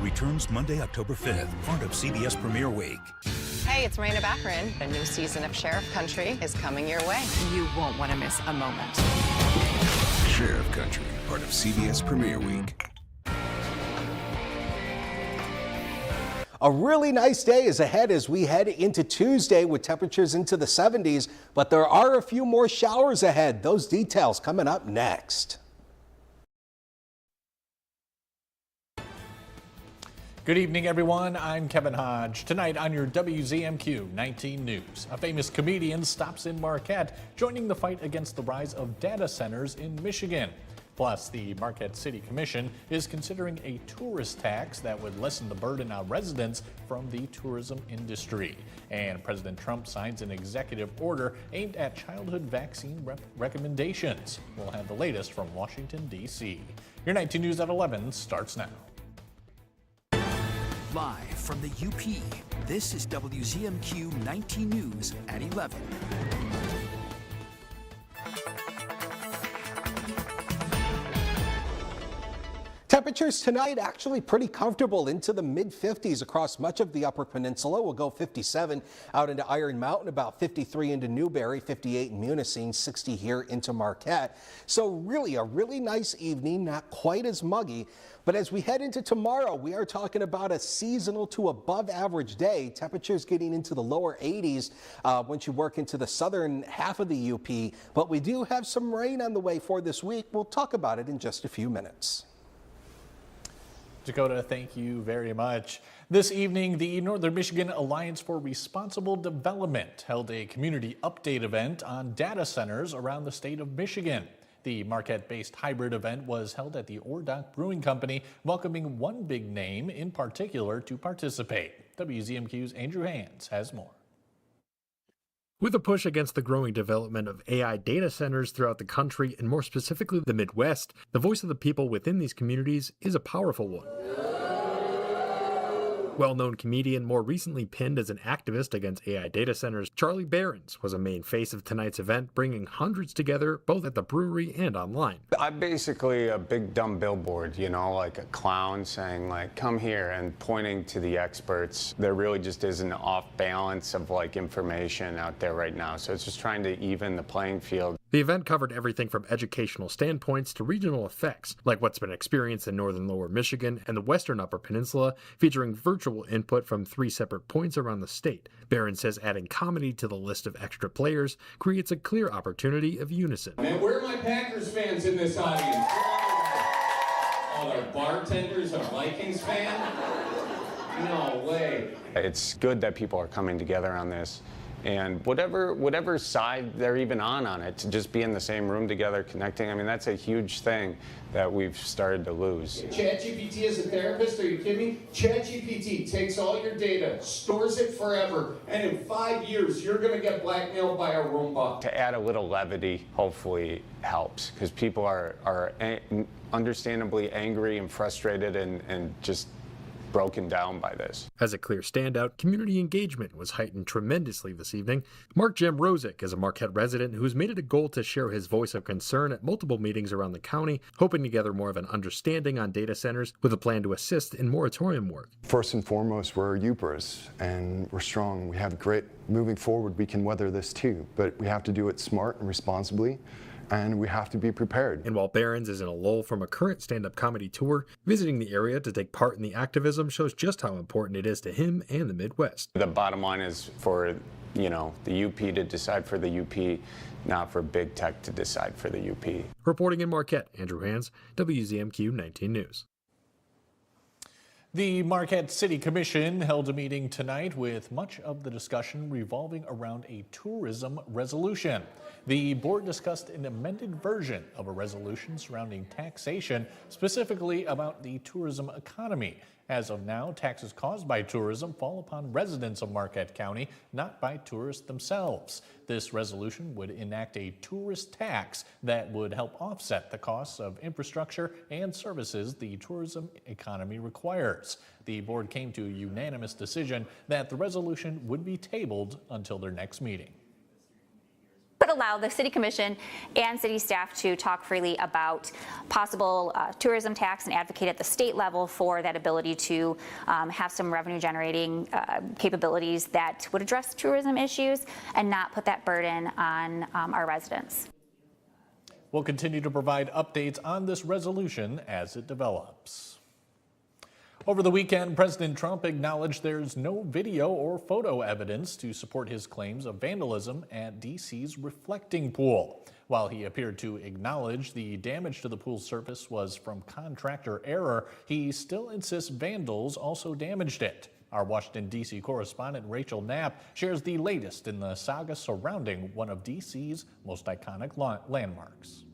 returns Monday, October 5th, part of CBS Premiere Week. Hey, it's Marina Baccarin. A new season of Sheriff Country is coming your way. You won't want to miss a moment. Sheriff Country, part of CBS Premiere Week. A really nice day is ahead as we head into Tuesday with temperatures into the 70s, but there are a few more showers ahead. Those details coming up next. Good evening, everyone. I'm Kevin Hodge. Tonight on your WZMQ 19 News, a famous comedian stops in Marquette, joining the fight against the rise of data centers in Michigan. Plus, the Marquette City Commission is considering a tourist tax that would lessen the burden on residents from the tourism industry. And President Trump signs an executive order aimed at childhood vaccine recommendations. We'll have the latest from Washington, D.C. Your 19 News at 11 starts now. Live from the UP, this is WZMQ 19 News at 11. Temperatures tonight actually pretty comfortable into the mid-50s across much of the Upper Peninsula. We'll go 57 out into Iron Mountain, about 53 into Newberry, 58 in Munising, 60 here into Marquette. So really a really nice evening, not quite as muggy. But as we head into tomorrow, we are talking about a seasonal to above average day. Temperatures getting into the lower 80s once you work into the southern half of the UP. But we do have some rain on the way for this week. We'll talk about it in just a few minutes. Dakota, thank you very much. This evening, the Northern Michigan Alliance for Responsible Development held a community update event on data centers around the state of Michigan. The Marquette-based hybrid event was held at the Ordock Brewing Company, welcoming one big name in particular to participate. WZMQ's Andrew Hands has more. With a push against the growing development of AI data centers throughout the country, and more specifically the Midwest, the voice of the people within these communities is a powerful one. Well-known comedian, more recently pinned as an activist against AI data centers, Charlie Behrens was a main face of tonight's event, bringing hundreds together both at the brewery and online. I'm basically a big dumb billboard, you know, like a clown saying like, come here, and pointing to the experts. There really just is an off balance of like information out there right now. So it's just trying to even the playing field. The event covered everything from educational standpoints to regional effects, like what's been experienced in northern lower Michigan and the western Upper Peninsula, featuring virtual input from 3 separate points around the state. Barron says adding comedy to the list of extra players creates a clear opportunity of unison. Man, where are my Packers fans in this audience? Oh, our bartenders are Vikings fan? No way. It's good that people are coming together on this. And whatever side they're even on it, to just be in the same room together, connecting, I mean, that's a huge thing that we've started to lose. ChatGPT is a therapist, are you kidding me? ChatGPT takes all your data, stores it forever, and in 5 years, you're gonna get blackmailed by a Roomba. To add a little levity, hopefully helps, because people are understandably angry and frustrated and just broken down by this. As a clear standout, community engagement was heightened tremendously this evening. Mark Jem Rosick is a Marquette resident who's made it a goal to share his voice of concern at multiple meetings around the county, hoping to gather more of an understanding on data centers with a plan to assist in moratorium work. First and foremost, we're Upers and we're strong. We have grit. Moving forward, we can weather this too, but we have to do it smart and responsibly. And we have to be prepared. And while Behrens is in a lull from a current stand-up comedy tour, visiting the area to take part in the activism shows just how important it is to him and the Midwest. The bottom line is for, you know, the UP to decide for the UP, not for big tech to decide for the UP. Reporting in Marquette, Andrew Hands, WZMQ 19 News. The Marquette City Commission held a meeting tonight with much of the discussion revolving around a tourism resolution. The board discussed an amended version of a resolution surrounding taxation, specifically about the tourism economy. As of now, taxes caused by tourism fall upon residents of Marquette County, not by tourists themselves. This resolution would enact a tourist tax that would help offset the costs of infrastructure and services the tourism economy requires. The board came to a unanimous decision that the resolution would be tabled until their next meeting. But allow the city commission and city staff to talk freely about possible tourism tax and advocate at the state level for that ability to have some revenue generating capabilities that would address tourism issues and not put that burden on our residents. We'll continue to provide updates on this resolution as it develops. Over the weekend, President Trump acknowledged there's no video or photo evidence to support his claims of vandalism at D.C.'s reflecting pool. While he appeared to acknowledge the damage to the pool's surface was from contractor error, he still insists vandals also damaged it. Our Washington, D.C. correspondent Rachel Knapp shares the latest in the saga surrounding one of D.C.'s most iconic landmarks.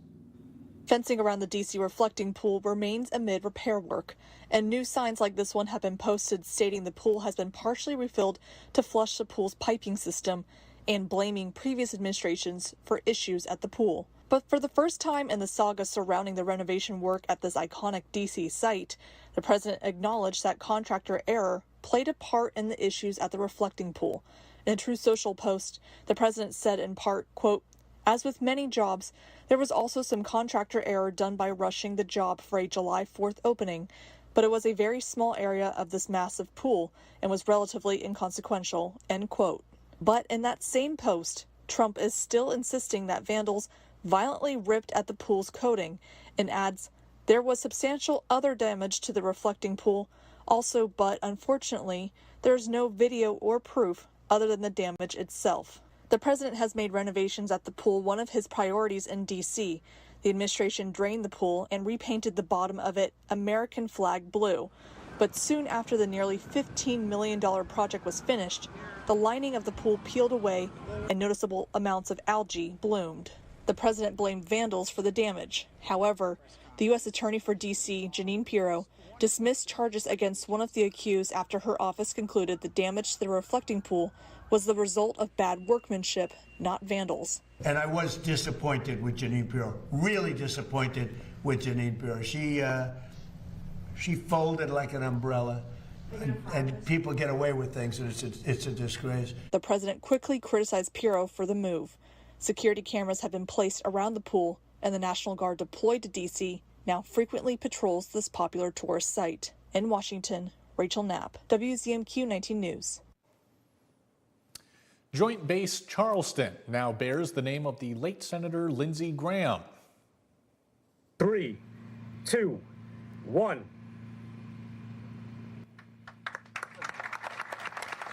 Fencing around the D.C. reflecting pool remains amid repair work, and new signs like this one have been posted stating the pool has been partially refilled to flush the pool's piping system and blaming previous administrations for issues at the pool. But for the first time in the saga surrounding the renovation work at this iconic D.C. site, the president acknowledged that contractor error played a part in the issues at the reflecting pool. In a Truth Social post, the president said in part, quote, "As with many jobs, there was also some contractor error done by rushing the job for a July 4th opening, but it was a very small area of this massive pool and was relatively inconsequential," end quote. But in that same post, Trump is still insisting that vandals violently ripped at the pool's coating and adds, "There was substantial other damage to the reflecting pool also, but unfortunately, there is no video or proof other than the damage itself." The president has made renovations at the pool one of his priorities in D.C. The administration drained the pool and repainted the bottom of it American flag blue. But soon after the nearly $15 million project was finished, the lining of the pool peeled away and noticeable amounts of algae bloomed. The president blamed vandals for the damage. However, the U.S. Attorney for D.C., Jeanine Pirro, dismissed charges against one of the accused after her office concluded the damage to the reflecting pool was the result of bad workmanship, not vandals. And I was disappointed with Jeanine Pirro, really disappointed with Jeanine Pirro. She folded like an umbrella, and people get away with things, and it's a disgrace. The president quickly criticized Pirro for the move. Security cameras have been placed around the pool, and the National Guard deployed to D.C. now frequently patrols this popular tourist site. In Washington, Rachel Knapp, WZMQ 19 News. Joint Base Charleston now bears the name of the late Senator Lindsey Graham. 3, 2, 1.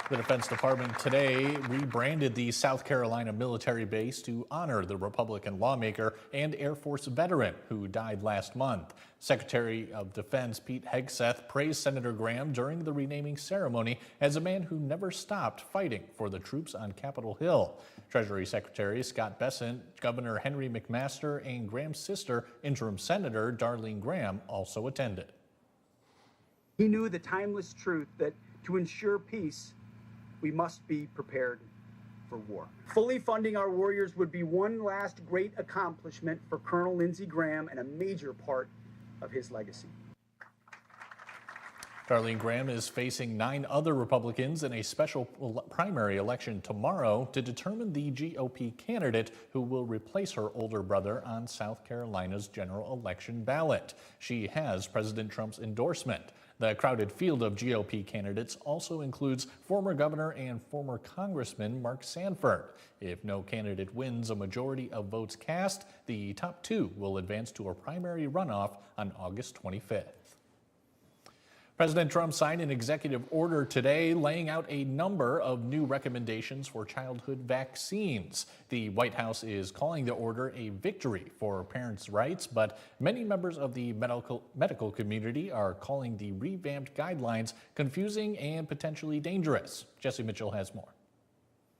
The Defense Department today rebranded the South Carolina military base to honor the Republican lawmaker and Air Force veteran who died last month. Secretary of Defense Pete Hegseth praised Senator Graham during the renaming ceremony as a man who never stopped fighting for the troops on Capitol Hill. Treasury Secretary Scott Bessent, Governor Henry McMaster, and Graham's sister, Interim Senator Darlene Graham, also attended. He knew the timeless truth that to ensure peace, we must be prepared for war. Fully funding our warriors would be one last great accomplishment for Colonel Lindsey Graham and a major part of his legacy. Darlene Graham is facing 9 other Republicans in a special primary election tomorrow to determine the GOP candidate who will replace her older brother on South Carolina's general election ballot. She has President Trump's endorsement. The crowded field of GOP candidates also includes former governor and former Congressman Mark Sanford. If no candidate wins a majority of votes cast, the top 2 will advance to a primary runoff on August 25th. President Trump signed an executive order today laying out a number of new recommendations for childhood vaccines. The White House is calling the order a victory for parents' rights, but many members of the medical community are calling the revamped guidelines confusing and potentially dangerous. Jesse Mitchell has more.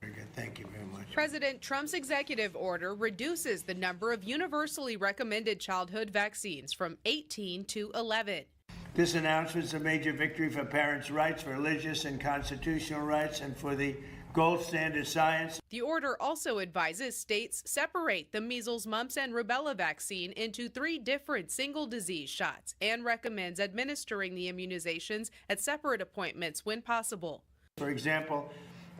Very good. Thank you very much. President Trump's executive order reduces the number of universally recommended childhood vaccines from 18 to 11. This announcement is a major victory for parents' rights, for religious and constitutional rights, and for the gold standard science. The order also advises states separate the measles, mumps, and rubella vaccine into 3 different single disease shots and recommends administering the immunizations at separate appointments when possible. For example,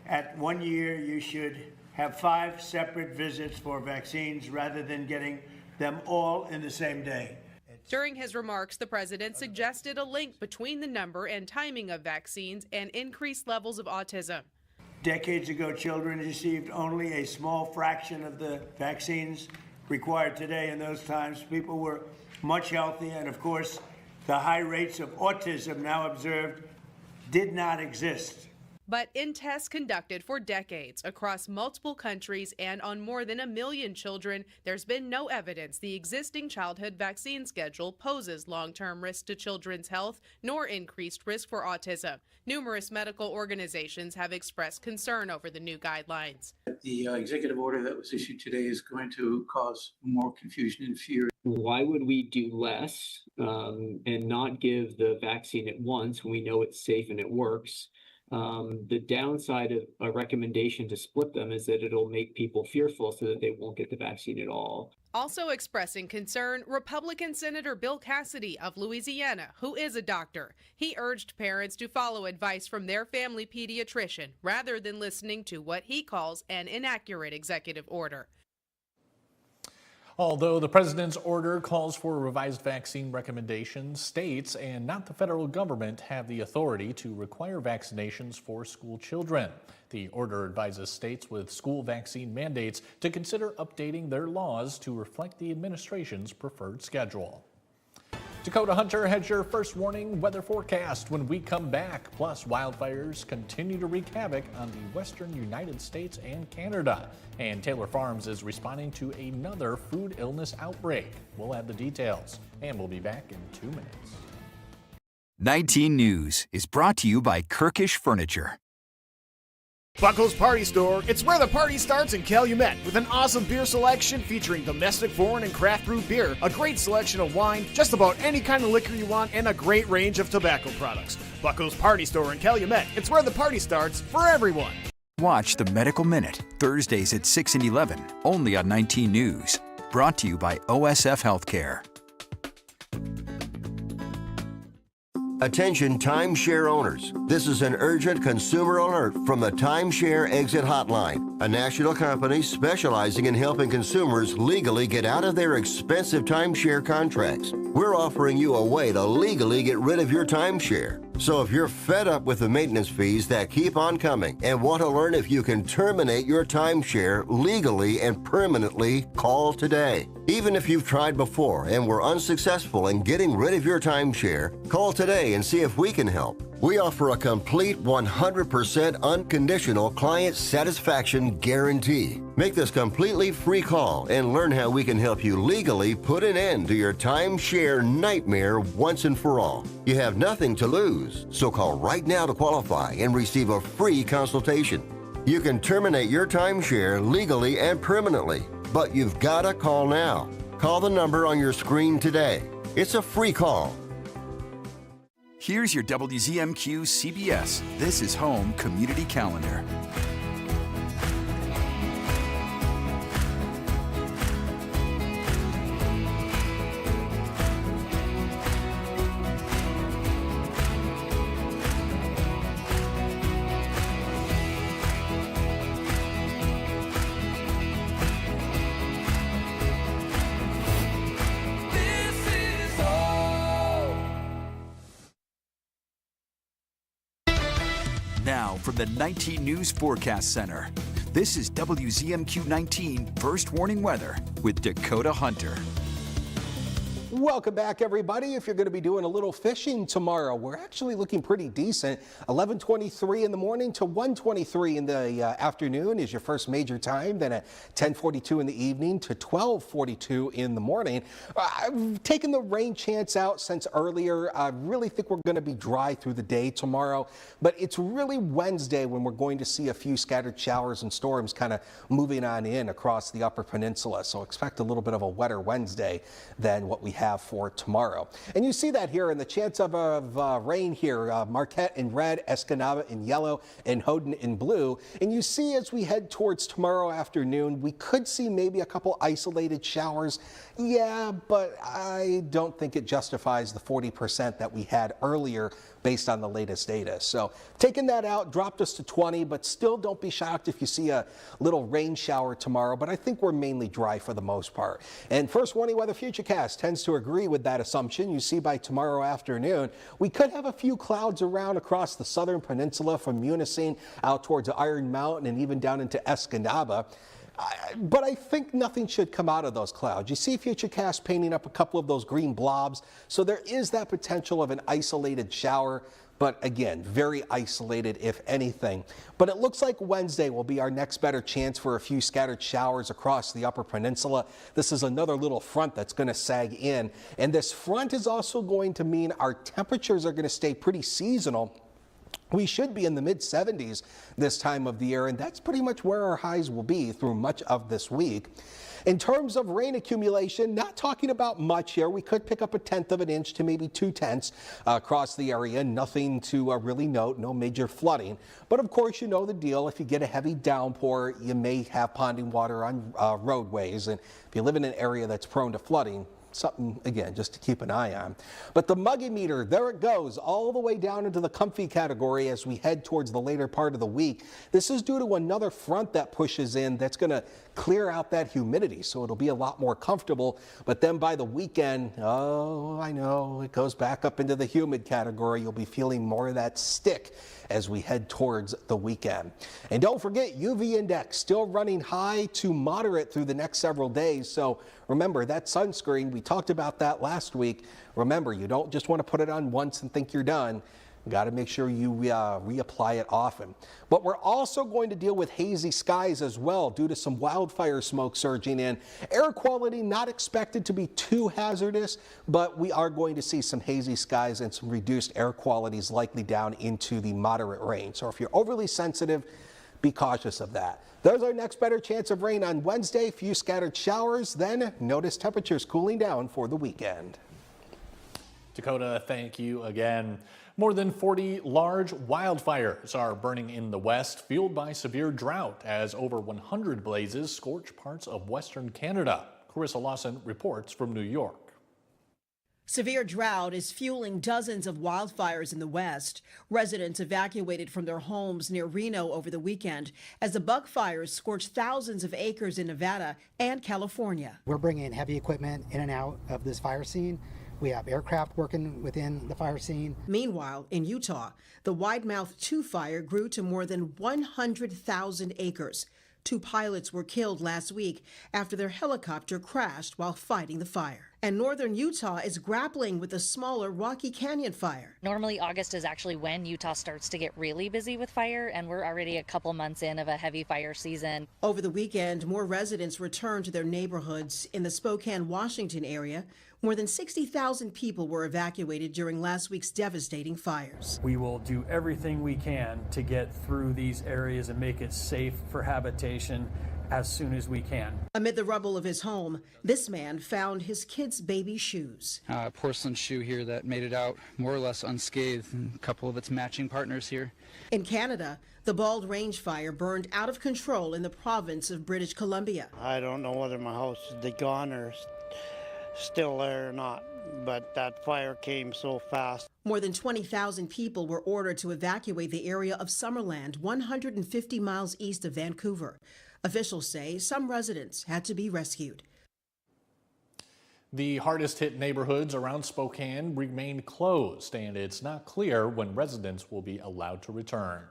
at 1 year, you should have 5 separate visits for vaccines rather than getting them all in the same day. During his remarks, the president suggested a link between the number and timing of vaccines and increased levels of autism. Decades ago, children received only a small fraction of the vaccines required today. In those times, people were much healthier, and of course, the high rates of autism now observed did not exist. But in tests conducted for decades across multiple countries and on more than 1 million children, there's been no evidence the existing childhood vaccine schedule poses long-term risk to children's health nor increased risk for autism. Numerous medical organizations have expressed concern over the new guidelines. The executive order that was issued today is going to cause more confusion and fear. Why would we do less and not give the vaccine at once when we know it's safe and it works? The downside of a recommendation to split them is that it'll make people fearful so that they won't get the vaccine at all. Also expressing concern, Republican Senator Bill Cassidy of Louisiana, who is a doctor. He urged parents to follow advice from their family pediatrician rather than listening to what he calls an inaccurate executive order. Although the president's order calls for revised vaccine recommendations, states and not the federal government have the authority to require vaccinations for school children. The order advises states with school vaccine mandates to consider updating their laws to reflect the administration's preferred schedule. Dakota Hunter has your first warning weather forecast when we come back. Plus, wildfires continue to wreak havoc on the western United States and Canada. And Taylor Farms is responding to another food illness outbreak. We'll have the details, and we'll be back in 2 minutes. 19 News is brought to you by Kirkish Furniture. Buckles Party Store, it's where the party starts in Calumet with an awesome beer selection featuring domestic, foreign, and craft brew beer, a great selection of wine, just about any kind of liquor you want, and a great range of tobacco products. Buckles Party Store in Calumet, it's where the party starts for everyone. Watch the Medical Minute, Thursdays at 6 and 11, only on 19 News. Brought to you by OSF Healthcare. Attention timeshare owners. This is an urgent consumer alert from the Timeshare Exit Hotline, a national company specializing in helping consumers legally get out of their expensive timeshare contracts. We're offering you a way to legally get rid of your timeshare. So if you're fed up with the maintenance fees that keep on coming and want to learn if you can terminate your timeshare legally and permanently, call today. Even if you've tried before and were unsuccessful in getting rid of your timeshare, call today and see if we can help. We offer a complete 100% unconditional client satisfaction guarantee. Make this completely free call and learn how we can help you legally put an end to your timeshare nightmare once and for all. You have nothing to lose, so call right now to qualify and receive a free consultation. You can terminate your timeshare legally and permanently, but you've got to call now. Call the number on your screen today. It's a free call. Here's your WZMQ CBS This is Home Community Calendar. Now from the 19 News Forecast Center, this is WZMQ 19 First Warning Weather with Dakota Hunter. Welcome back, everybody. If you're going to be doing a little fishing tomorrow, we're actually looking pretty decent. 11:23 in the morning to 1:23 in the afternoon is your first major time. Then at 10:42 in the evening to 12:42 in the morning. I've taken the rain chance out since earlier. I really think we're going to be dry through the day tomorrow, but it's really Wednesday when we're going to see a few scattered showers and storms kind of moving on in across the Upper Peninsula. So expect a little bit of a wetter Wednesday than what we had have for tomorrow. And you see that here in the chance of rain here, Marquette in red, Escanaba in yellow, and Houghton in blue. And you see as we head towards tomorrow afternoon, we could see maybe a couple isolated showers. Yeah, but I don't think it justifies the 40% that we had earlier based on the latest data. So taking that out dropped us to 20, but still don't be shocked if you see a little rain shower tomorrow. But I think we're mainly dry for the most part. And First Warning Weather Futurecast tends to agree with that assumption. You see by tomorrow afternoon, we could have a few clouds around across the southern peninsula from Munising out towards Iron Mountain and even down into Escanaba. But I think nothing should come out of those clouds. You see Futurecast painting up a couple of those green blobs. So there is that potential of an isolated shower. But again, very isolated if anything. But it looks like Wednesday will be our next better chance for a few scattered showers across the Upper Peninsula. This is another little front that's going to sag in. And this front is also going to mean our temperatures are going to stay pretty seasonal. We should be in the mid-70s this time of the year, and that's pretty much where our highs will be through much of this week. In terms of rain accumulation, not talking about much here. We could pick up 1/10 of an inch to maybe 2/10 across the area. Nothing to really note, no major flooding. But of course, you know the deal. If you get a heavy downpour, you may have ponding water on roadways. And if you live in an area that's prone to flooding, something, again, just to keep an eye on. But the muggy meter, there it goes, all the way down into the comfy category as we head towards the later part of the week. This is due to another front that pushes in that's going to clear out that humidity, so it'll be a lot more comfortable. But then by the weekend, oh, I know, it goes back up into the humid category. You'll be feeling more of that stick as we head towards the weekend. And don't forget, UV index still running high to moderate through the next several days. So remember that sunscreen, we talked about that last week. Remember, you don't just want to put it on once and think you're done. Got to make sure you reapply it often. But we're also going to deal with hazy skies as well due to some wildfire smoke surging in. Air quality not expected to be too hazardous, but we are going to see some hazy skies and some reduced air qualities likely down into the moderate range. So if you're overly sensitive, be cautious of that. There's our next better chance of rain on Wednesday. Few scattered showers. Then notice temperatures cooling down for the weekend. Dakota, thank you again. More than 40 large wildfires are burning in the west, fueled by severe drought as over 100 blazes scorch parts of western Canada. Carissa Lawson reports from New York. Severe drought is fueling dozens of wildfires in the west. Residents evacuated from their homes near Reno over the weekend as the buck fires scorched thousands of acres in Nevada and California. We're bringing heavy equipment in and out of this fire scene. We have aircraft working within the fire scene. Meanwhile, in Utah, the Widemouth 2 fire grew to more than 100,000 acres. 2 pilots were killed last week after their helicopter crashed while fighting the fire. And northern Utah is grappling with a smaller Rocky Canyon fire. Normally, August is actually when Utah starts to get really busy with fire, and we're already a couple months in of a heavy fire season. Over the weekend, more residents returned to their neighborhoods in the Spokane, Washington area. More than 60,000 people were evacuated during last week's devastating fires. We will do everything we can to get through these areas and make it safe for habitation as soon as we can. Amid the rubble of his home, this man found his kid's baby shoes. A porcelain shoe here that made it out more or less unscathed, and a couple of its matching partners here. In Canada, the Bald Range fire burned out of control in the province of British Columbia. I don't know whether my house is gone or still there or not, but that fire came so fast. More than 20,000 people were ordered to evacuate the area of Summerland, 150 miles east of Vancouver. Officials say some residents had to be rescued. The hardest hit neighborhoods around Spokane remain closed, and it's not clear when residents will be allowed to return.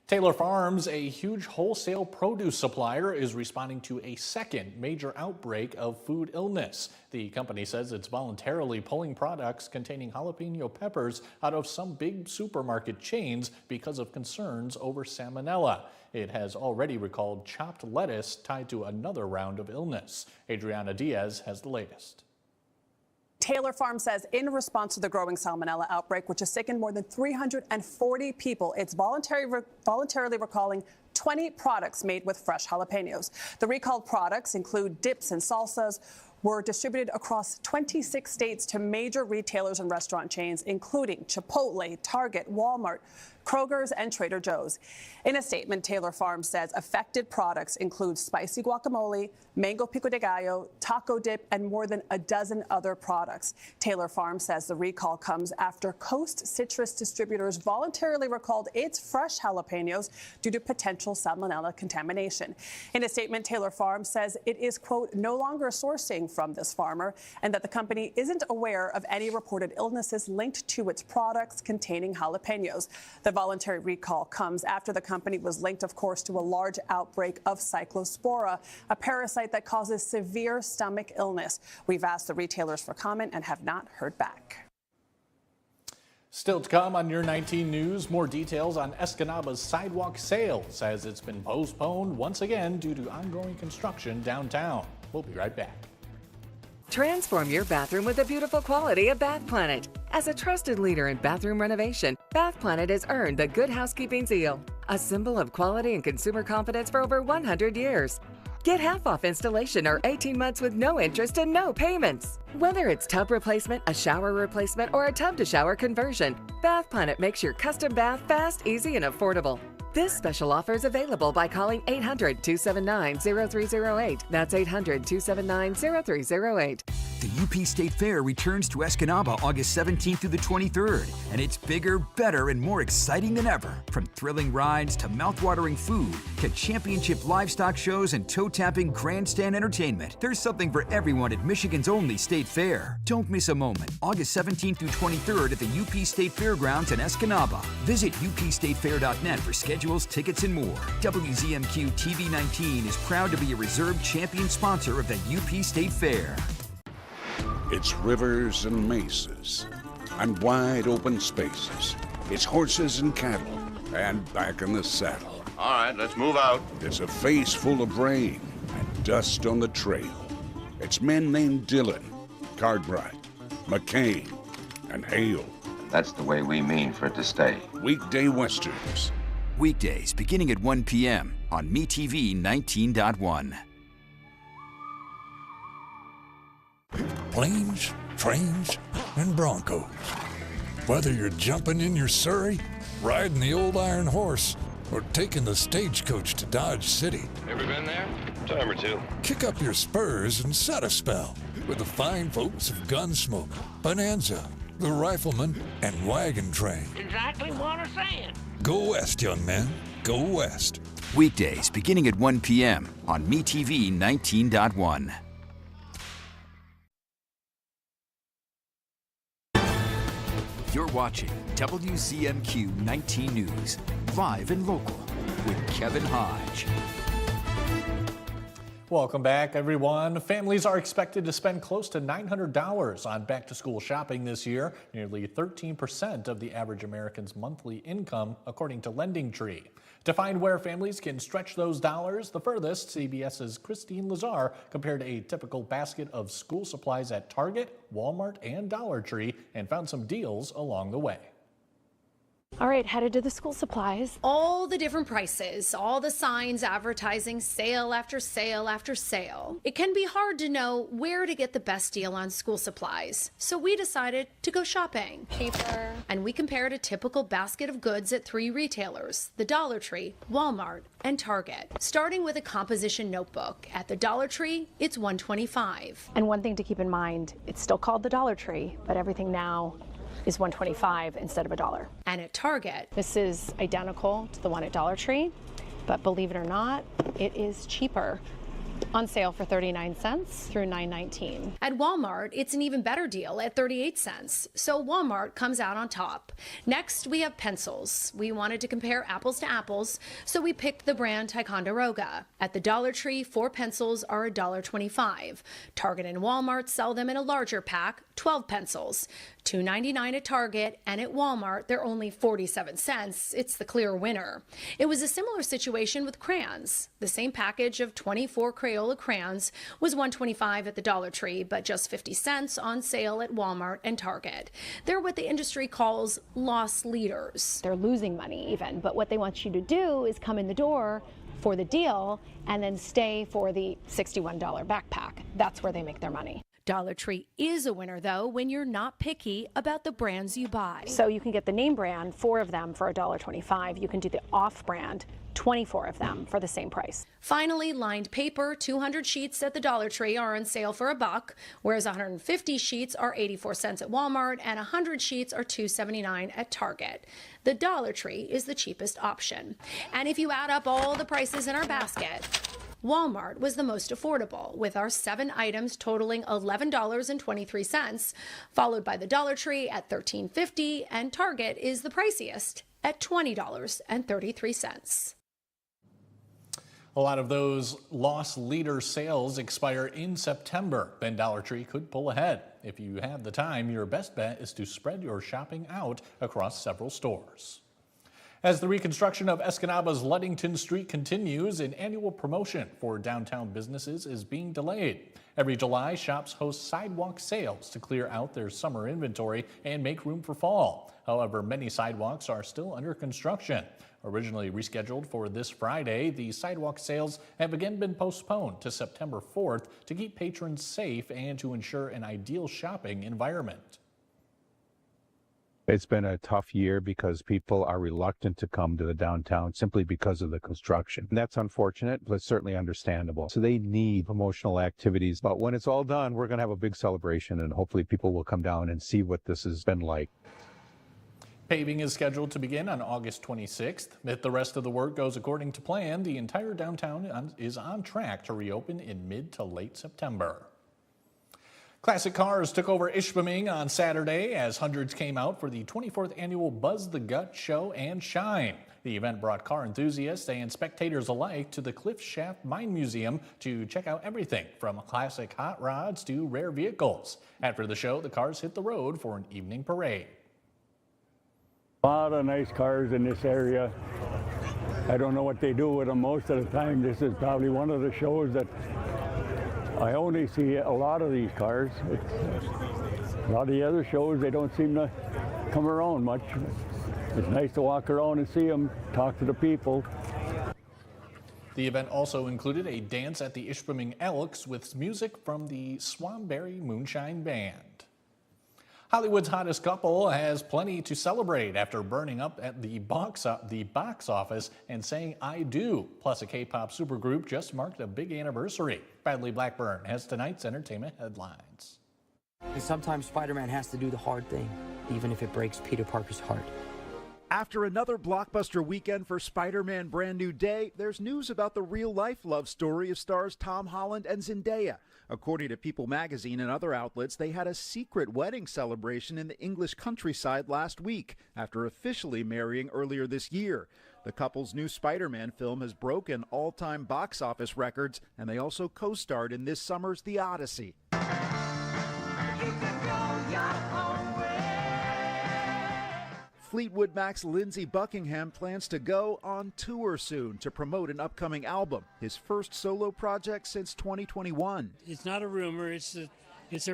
Taylor Farms, a huge wholesale produce supplier, is responding to a second major outbreak of food illness. The company says it's voluntarily pulling products containing jalapeno peppers out of some big supermarket chains because of concerns over salmonella. It has already recalled chopped lettuce tied to another round of illness. Adriana Diaz has the latest. Taylor Farm says in response to the growing salmonella outbreak, which has sickened more than 340 people, it's voluntarily recalling 20 products made with fresh jalapenos. The recalled products include dips and salsas, were distributed across 26 states to major retailers and restaurant chains, including Chipotle, Target, Walmart, Kroger's, and Trader Joe's. In a statement, Taylor Farms says affected products include spicy guacamole, mango pico de gallo, taco dip, and more than a dozen other products. Taylor Farms says the recall comes after Coast Citrus Distributors voluntarily recalled its fresh jalapenos due to potential salmonella contamination. In a statement, Taylor Farms says it is, quote, no longer sourcing from this farmer and that the company isn't aware of any reported illnesses linked to its products containing jalapenos. The voluntary recall comes after the company was linked, of course, to a large outbreak of cyclospora, a parasite that causes severe stomach illness. We've asked the retailers for comment and have not heard back. Still to come on your 19 News, more details on Escanaba's sidewalk sales as it's been postponed once again due to ongoing construction downtown. We'll be right back. Transform your bathroom with the beautiful quality of Bath Planet. As a trusted leader in bathroom renovation, Bath Planet has earned the Good Housekeeping seal, a symbol of quality and consumer confidence for over 100 years. Get half off installation or 18 months with no interest and no payments. Whether it's tub replacement, a shower replacement, or a tub to shower conversion, Bath Planet makes your custom bath fast, easy, and affordable. This special offer is available by calling 800-279-0308. That's 800-279-0308. The UP State Fair returns to Escanaba August 17th through the 23rd, and it's bigger, better, and more exciting than ever. From thrilling rides to mouthwatering food to championship livestock shows and toe-tapping grandstand entertainment, there's something for everyone at Michigan's only State Fair. Don't miss a moment. August 17th through 23rd at the UP State Fairgrounds in Escanaba. Visit upstatefair.net for schedules, tickets, and more. WZMQ TV 19 is proud to be a reserved champion sponsor of the UP State Fair. It's rivers and mesas and wide open spaces. It's horses and cattle and back in the saddle. All right, let's move out. It's a face full of rain and dust on the trail. It's men named Dillon, Cartwright, McCain, and Hale. That's the way we mean for it to stay. Weekday Westerns. Weekdays beginning at 1 p.m. on MeTV 19.1. Planes, trains, and Broncos. Whether you're jumping in your Surrey, riding the old iron horse, or taking the stagecoach to Dodge City. Ever been there? Time or two. Kick up your spurs and set a spell with the fine folks of Gunsmoke, Bonanza, the Rifleman, and Wagon Train. Exactly what I'm saying. Go west, young man. Go west. Weekdays beginning at 1 p.m. on MeTV 19.1. You're watching WZMQ 19 News, live and local, with Kevin Hodge. Welcome back, everyone. Families are expected to spend close to $900 on back-to-school shopping this year, nearly 13% of the average American's monthly income, according to LendingTree. To find where families can stretch those dollars the furthest, CBS's Christine Lazar compared a typical basket of school supplies at Target, Walmart, and Dollar Tree and found some deals along the way. All right, headed to the school supplies. All the different prices, all the signs advertising sale after sale after sale. It can be hard to know where to get the best deal on school supplies. So we decided to go shopping. Cheaper. And we compared a typical basket of goods at 3 retailers, the Dollar Tree, Walmart, and Target. Starting with a composition notebook. At the Dollar Tree, it's $125. And one thing to keep in mind, it's still called the Dollar Tree, but everything now is $125 instead of $1. And at Target, this is identical to the one at Dollar Tree, but believe it or not, it is cheaper. On sale for 39 cents through $9.19. At Walmart, it's an even better deal at 38 cents. So Walmart comes out on top. Next, we have pencils. We wanted to compare apples to apples, so we picked the brand Ticonderoga. At the Dollar Tree, 4 pencils are $1.25. Target and Walmart sell them in a larger pack, 12 pencils. $2.99 at Target, and at Walmart, they're only 47 cents. It's the clear winner. It was a similar situation with crayons. The same package of 24 Crayola crayons was $1.25 at the Dollar Tree, but just 50 cents on sale at Walmart and Target. They're what the industry calls loss leaders. They're losing money even, but what they want you to do is come in the door for the deal and then stay for the $61 backpack. That's where they make their money. Dollar Tree is a winner, though, when you're not picky about the brands you buy. So you can get the name brand, 4 of them for $1.25. You can do the off brand, 24 of them for the same price. Finally, lined paper, 200 sheets at the Dollar Tree are on sale for $1, whereas 150 sheets are 84 cents at Walmart and 100 sheets are $2.79 at Target. The Dollar Tree is the cheapest option. And if you add up all the prices in our basket, Walmart was the most affordable, with our 7 items totaling $11.23, followed by the Dollar Tree at $13.50, and Target is the priciest at $20.33. A lot of those loss leader sales expire in September. Then Dollar Tree could pull ahead. If you have the time, your best bet is to spread your shopping out across several stores. As the reconstruction of Escanaba's Ludington Street continues, an annual promotion for downtown businesses is being delayed. Every July, shops host sidewalk sales to clear out their summer inventory and make room for fall. However, many sidewalks are still under construction. Originally rescheduled for this Friday, the sidewalk sales have again been postponed to September 4th to keep patrons safe and to ensure an ideal shopping environment. It's been a tough year because people are reluctant to come to the downtown simply because of the construction. And that's unfortunate, but certainly understandable. So they need promotional activities. But when it's all done, we're going to have a big celebration, and hopefully people will come down and see what this has been like. Paving is scheduled to begin on August 26th. If the rest of the work goes according to plan, the entire downtown is on track to reopen in mid to late September. Classic cars took over Ishpeming on Saturday as hundreds came out for the 24th annual Buzz the Gut Show and Shine. The event brought car enthusiasts and spectators alike to the Cliff Shaft Mine Museum to check out everything from classic hot rods to rare vehicles. After the show, the cars hit the road for an evening parade. A lot of nice cars in this area. I don't know what they do with them most of the time. This is probably one of the shows that I only see a lot of these cars. A lot of the other shows, they don't seem to come around much. It's nice to walk around and see them, talk to the people. The event also included a dance at the Ishpeming Elks with music from the Swanberry Moonshine Band. Hollywood's hottest couple has plenty to celebrate after burning up at the box office and saying "I do." Plus, a K-pop supergroup just marked a big anniversary. Bradley Blackburn has tonight's entertainment headlines. And sometimes Spider-Man has to do the hard thing, even if it breaks Peter Parker's heart. After another blockbuster weekend for Spider-Man Brand New Day, there's news about the real-life love story of stars Tom Holland and Zendaya. According to People magazine and other outlets, they had a secret wedding celebration in the English countryside last week after officially marrying earlier this year. The couple's new Spider-Man film has broken all-time box office records, and they also co-starred in this summer's The Odyssey. Fleetwood Mac's Lindsey Buckingham plans to go on tour soon to promote an upcoming album, his first solo project since 2021. It's not a rumor, it's a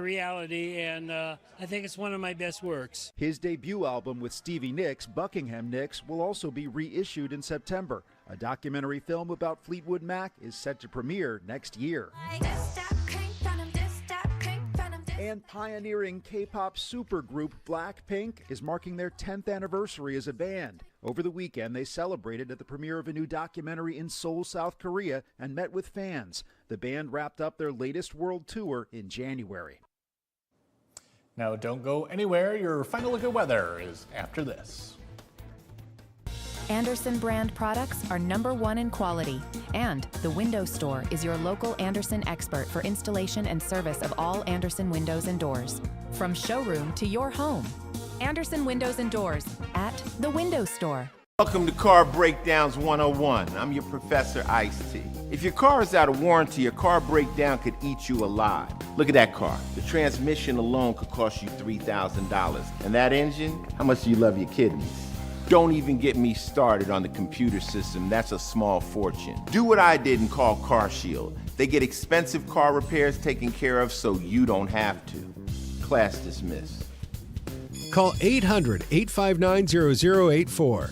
reality, and I think it's one of my best works. His debut album with Stevie Nicks, Buckingham Nicks, will also be reissued in September. A documentary film about Fleetwood Mac is set to premiere next year. And pioneering K-pop supergroup Blackpink is marking their 10th anniversary as a band. Over the weekend, they celebrated at the premiere of a new documentary in Seoul, South Korea, and met with fans. The band wrapped up their latest world tour in January. Now, don't go anywhere. Your final look at weather is after this. Andersen brand products are #1 in quality, and the Window Store is your local Andersen expert for installation and service of all Andersen windows and doors. From showroom to your home, Andersen Windows and Doors at the Window Store. Welcome to Car Breakdowns 101. I'm your Professor Ice-T. If your car is out of warranty, a car breakdown could eat you alive. Look at that car. The transmission alone could cost you $3,000. And that engine? How much do you love your kidneys? Don't even get me started on the computer system. That's a small fortune. Do what I did and call CarShield. They get expensive car repairs taken care of so you don't have to. Class dismissed. Call 800-859-0084.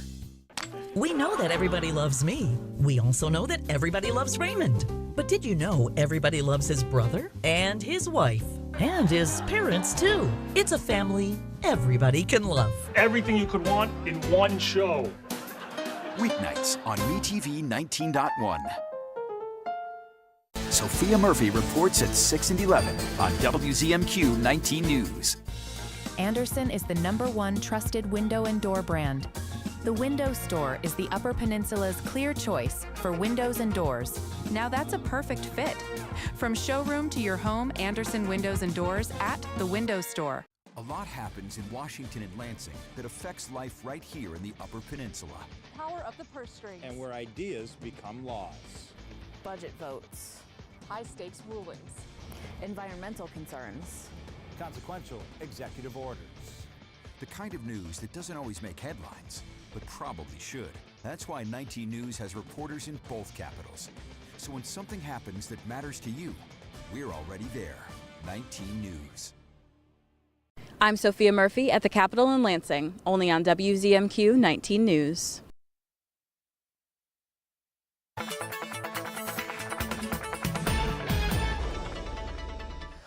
We know that everybody loves me. We also know that everybody loves Raymond. But did you know everybody loves his brother and his wife and his parents too? It's a family everybody can love. Everything you could want in one show. Weeknights on MeTV 19.1. Sophia Murphy reports at 6 and 11 on WZMQ 19 News. Andersen is the #1 trusted window and door brand. The Window Store is the Upper Peninsula's clear choice for windows and doors. Now that's a perfect fit. From showroom to your home, Andersen Windows and Doors at the Window Store. A lot happens in Washington and Lansing that affects life right here in the Upper Peninsula. Power up the purse strings. And where ideas become laws. Budget votes. High-stakes rulings. Environmental concerns. Consequential executive orders. The kind of news that doesn't always make headlines, but probably should. That's why 19 News has reporters in both capitals. So when something happens that matters to you, we're already there. 19 News. I'm Sophia Murphy at the Capitol in Lansing, only on WZMQ 19 News.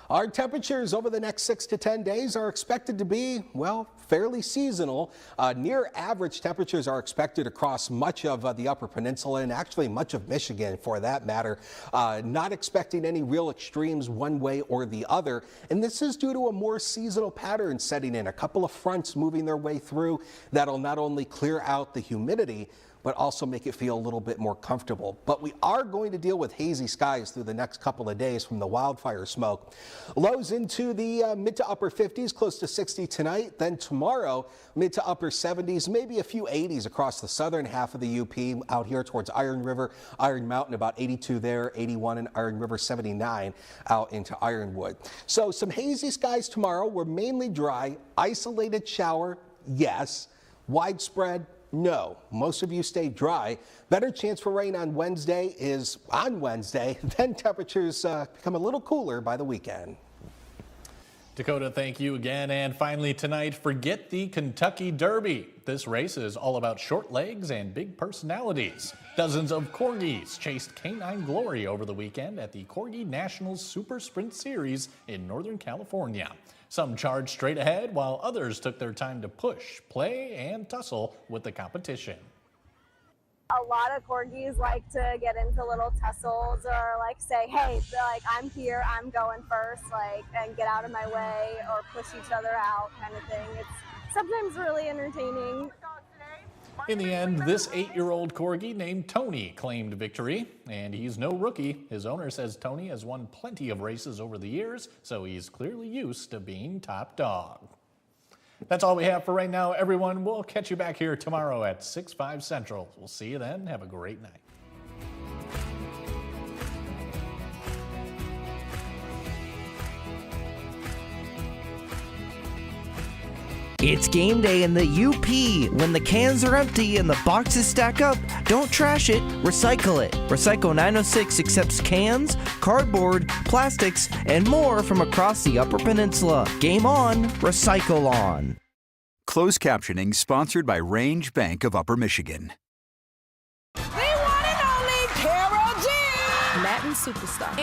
Our temperatures over the next 6 to 10 days are expected to be, well, fairly seasonal. Near average temperatures are expected across much of the Upper Peninsula and actually much of Michigan for that matter. Not expecting any real extremes one way or the other. And this is due to a more seasonal pattern setting in. A couple of fronts moving their way through that'll not only clear out the humidity, but also make it feel a little bit more comfortable. But we are going to deal with hazy skies through the next couple of days from the wildfire smoke. Lows into the mid to upper 50s, close to 60 tonight. Then tomorrow, mid to upper 70s, maybe a few 80s across the southern half of the UP out here towards Iron River, Iron Mountain, about 82 there, 81 in Iron River, 79 out into Ironwood. So some hazy skies tomorrow. We're mainly dry, isolated shower, yes, widespread, no. Most of you stay dry. Better chance for rain on Wednesday is on Wednesday. Then temperatures become a little cooler by the weekend. Dakota, thank you again. And finally tonight, forget the Kentucky Derby. This race is all about short legs and big personalities. Dozens of corgis chased canine glory over the weekend at the Corgi Nationals Super Sprint Series in Northern California. Some charged straight ahead while others took their time to push, play, and tussle with the competition. A lot of corgis like to get into little tussles or like say, hey, like I'm here, I'm going first, like, and get out of my way or push each other out kind of thing. It's sometimes really entertaining. In the end, this 8-year-old corgi named Tony claimed victory, and he's no rookie. His owner says Tony has won plenty of races over the years, so he's clearly used to being top dog. That's all we have for right now, everyone. We'll catch you back here tomorrow at 6/5 Central. We'll see you then. Have a great night. It's game day in the UP. When the cans are empty and the boxes stack up, don't trash it, recycle it. Recycle 906 accepts cans, cardboard, plastics, and more from across the Upper Peninsula. Game on, recycle on. Closed captioning sponsored by Range Bank of Upper Michigan. The one and only Carol G. Latin superstar.